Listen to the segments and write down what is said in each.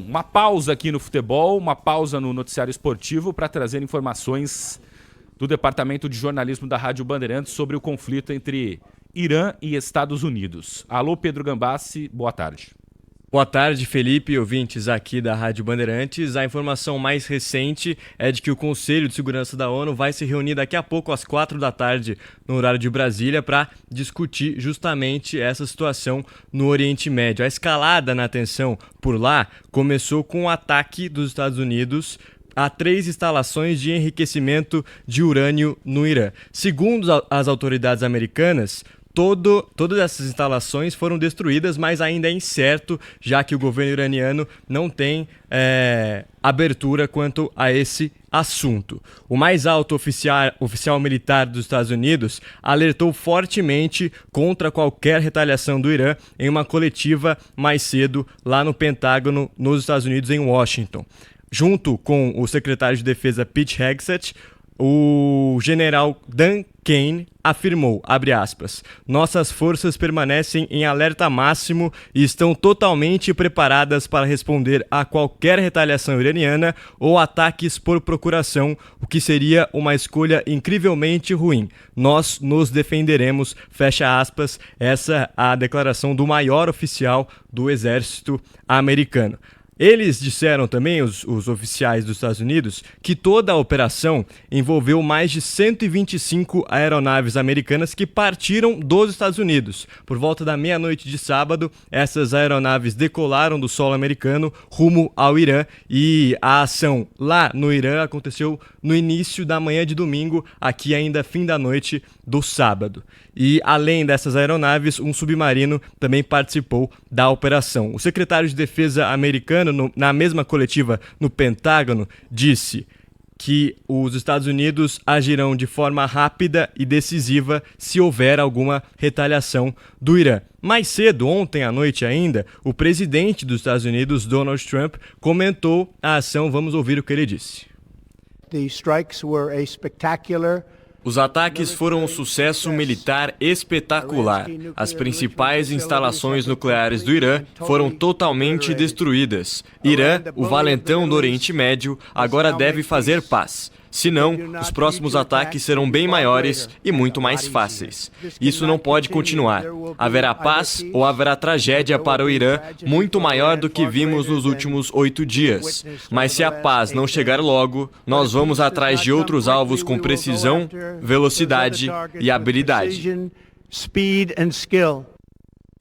uma pausa aqui no futebol, uma pausa no noticiário esportivo para trazer informações do Departamento de Jornalismo da Rádio Bandeirantes sobre o conflito entre Irã e Estados Unidos. Alô, Pedro Gambassi, boa tarde. Boa tarde, Felipe e ouvintes aqui da Rádio Bandeirantes. A informação mais recente é de que o Conselho de Segurança da ONU vai se reunir daqui a pouco às 4 da tarde no horário de Brasília para discutir justamente essa situação no Oriente Médio. A escalada na tensão por lá começou com o ataque dos Estados Unidos a 3 instalações de enriquecimento de urânio no Irã. Segundo as autoridades americanas, todas essas instalações foram destruídas, mas ainda é incerto, já que o governo iraniano não tem abertura quanto a esse assunto. O mais alto oficial militar dos Estados Unidos alertou fortemente contra qualquer retaliação do Irã em uma coletiva mais cedo lá no Pentágono, nos Estados Unidos, em Washington. Junto com o secretário de Defesa Pete Hegseth, o general Dan Kane afirmou, abre aspas, nossas forças permanecem em alerta máximo e estão totalmente preparadas para responder a qualquer retaliação iraniana ou ataques por procuração, o que seria uma escolha incrivelmente ruim. Nós nos defenderemos, fecha aspas, essa é a declaração do maior oficial do exército americano. Eles disseram também, os oficiais dos Estados Unidos, que toda a operação envolveu mais de 125 aeronaves americanas que partiram dos Estados Unidos. Por volta da meia-noite de sábado, essas aeronaves decolaram do solo americano rumo ao Irã e a ação lá no Irã aconteceu no início da manhã de domingo, aqui ainda fim da noite do sábado. E além dessas aeronaves, um submarino também participou da operação. O secretário de Defesa americano, na mesma coletiva no Pentágono, disse que os Estados Unidos agirão de forma rápida e decisiva se houver alguma retaliação do Irã. Mais cedo, ontem à noite ainda, o presidente dos Estados Unidos, Donald Trump, comentou a ação. Vamos ouvir o que ele disse. The strikes were a spectacular. Os ataques foram um sucesso militar espetacular. As principais instalações nucleares do Irã foram totalmente destruídas. Irã, o valentão do Oriente Médio, agora deve fazer paz. Senão, os próximos ataques serão bem maiores e muito mais fáceis. Isso não pode continuar. Haverá paz ou haverá tragédia para o Irã muito maior do que vimos nos últimos 8 dias. Mas se a paz não chegar logo, nós vamos atrás de outros alvos com precisão, velocidade e habilidade.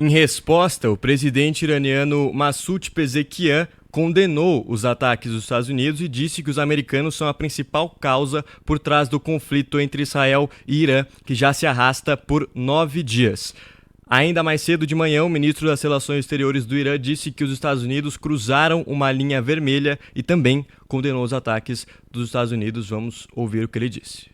Em resposta, o presidente iraniano Masoud Pezeshkian condenou os ataques dos Estados Unidos e disse que os americanos são a principal causa por trás do conflito entre Israel e Irã, que já se arrasta por 9 dias. Ainda mais cedo de manhã, o ministro das Relações Exteriores do Irã disse que os Estados Unidos cruzaram uma linha vermelha e também condenou os ataques dos Estados Unidos. Vamos ouvir o que ele disse.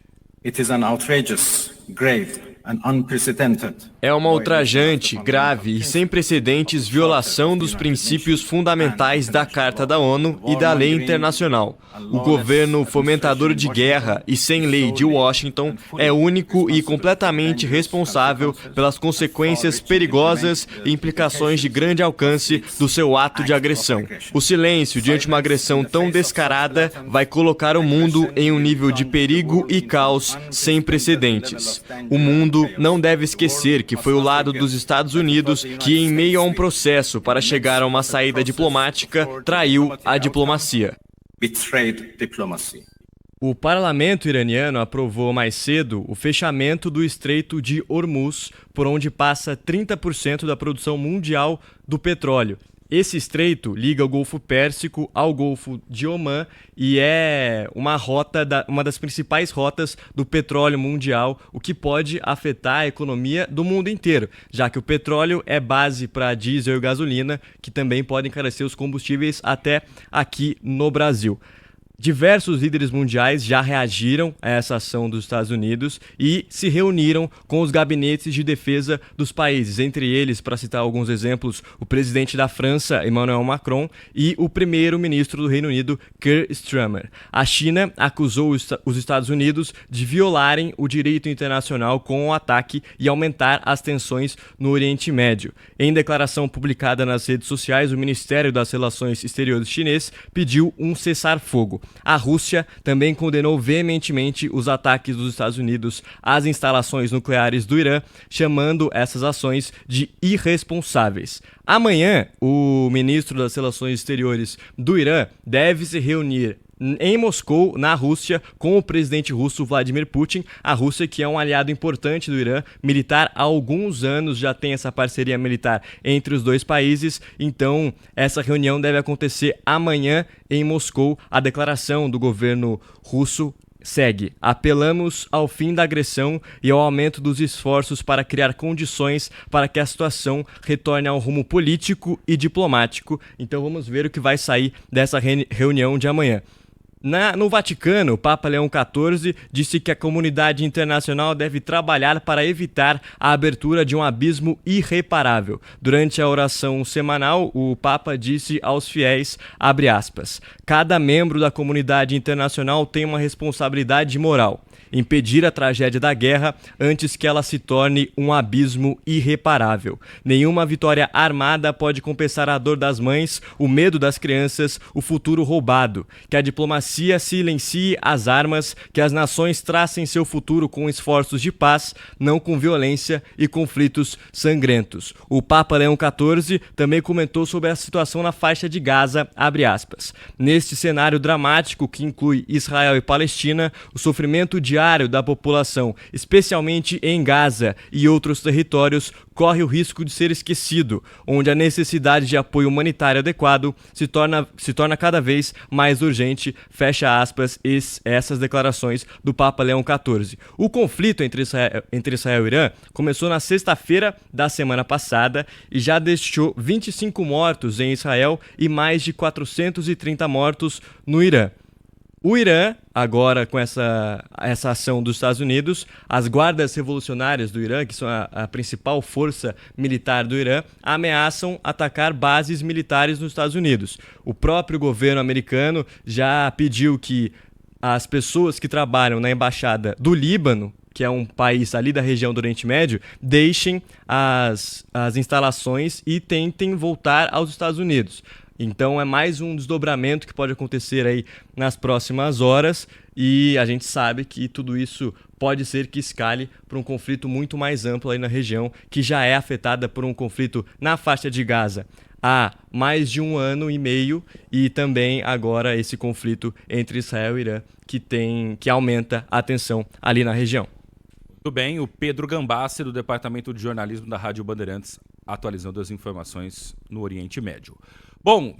It is an outrageous, grave and unprecedented. É uma ultrajante, grave e sem precedentes violação dos princípios fundamentais da Carta da ONU e da lei internacional. O governo fomentador de guerra e sem lei de Washington é único e completamente responsável pelas consequências perigosas e implicações de grande alcance do seu ato de agressão. O silêncio diante de uma agressão tão descarada vai colocar o mundo em um nível de perigo e caos sem precedentes. O mundo não deve esquecer que foi o lado dos Estados Unidos que, em meio a um processo para chegar a uma saída diplomática, traiu a diplomacia. O parlamento iraniano aprovou mais cedo o fechamento do Estreito de Hormuz, por onde passa 30% da produção mundial do petróleo. Esse estreito liga o Golfo Pérsico ao Golfo de Omã e é uma das principais rotas do petróleo mundial, o que pode afetar a economia do mundo inteiro, já que o petróleo é base para diesel e gasolina, que também podem encarecer os combustíveis até aqui no Brasil. Diversos líderes mundiais já reagiram a essa ação dos Estados Unidos e se reuniram com os gabinetes de defesa dos países, entre eles, para citar alguns exemplos, o presidente da França, Emmanuel Macron, e o primeiro-ministro do Reino Unido, Keir Starmer. A China acusou os Estados Unidos de violarem o direito internacional com o ataque e aumentar as tensões no Oriente Médio. Em declaração publicada nas redes sociais, o Ministério das Relações Exteriores chinês pediu um cessar-fogo. A Rússia também condenou veementemente os ataques dos Estados Unidos às instalações nucleares do Irã, chamando essas ações de irresponsáveis. Amanhã, o ministro das Relações Exteriores do Irã deve se reunir em Moscou, na Rússia, com o presidente russo Vladimir Putin. A Rússia, que é um aliado importante do Irã, militar há alguns anos, já tem essa parceria militar entre os dois países. Então, essa reunião deve acontecer amanhã em Moscou. A declaração do governo russo segue: apelamos ao fim da agressão e ao aumento dos esforços para criar condições para que a situação retorne ao rumo político e diplomático. Então vamos ver o que vai sair dessa reunião de amanhã. No Vaticano, o Papa Leão XIV disse que a comunidade internacional deve trabalhar para evitar a abertura de um abismo irreparável. Durante a oração semanal, o Papa disse aos fiéis, abre aspas, cada membro da comunidade internacional tem uma responsabilidade moral: impedir a tragédia da guerra antes que ela se torne um abismo irreparável. Nenhuma vitória armada pode compensar a dor das mães, o medo das crianças, o futuro roubado. Que a diplomacia silencie as armas, que as nações tracem seu futuro com esforços de paz, não com violência e conflitos sangrentos. O Papa Leão XIV também comentou sobre a situação na faixa de Gaza, abre aspas. Neste cenário dramático que inclui Israel e Palestina, o sofrimento diário da população, especialmente em Gaza e outros territórios, corre o risco de ser esquecido, onde a necessidade de apoio humanitário adequado se torna cada vez mais urgente, fecha aspas, essas declarações do Papa Leão XIV. O conflito entre Israel e Irã começou na sexta-feira da semana passada e já deixou 25 mortos em Israel e mais de 430 mortos no Irã. O Irã, agora com essa ação dos Estados Unidos, as guardas revolucionárias do Irã, que são a principal força militar do Irã, ameaçam atacar bases militares nos Estados Unidos. O próprio governo americano já pediu que as pessoas que trabalham na embaixada do Líbano, que é um país ali da região do Oriente Médio, deixem as instalações e tentem voltar aos Estados Unidos. Então é mais um desdobramento que pode acontecer aí nas próximas horas e a gente sabe que tudo isso pode ser que escale para um conflito muito mais amplo aí na região, que já é afetada por um conflito na faixa de Gaza há mais de 1 ano e meio e também agora esse conflito entre Israel e Irã que aumenta a tensão ali na região. Muito bem, o Pedro Gambassi, do Departamento de Jornalismo da Rádio Bandeirantes, atualizando as informações no Oriente Médio. Bom,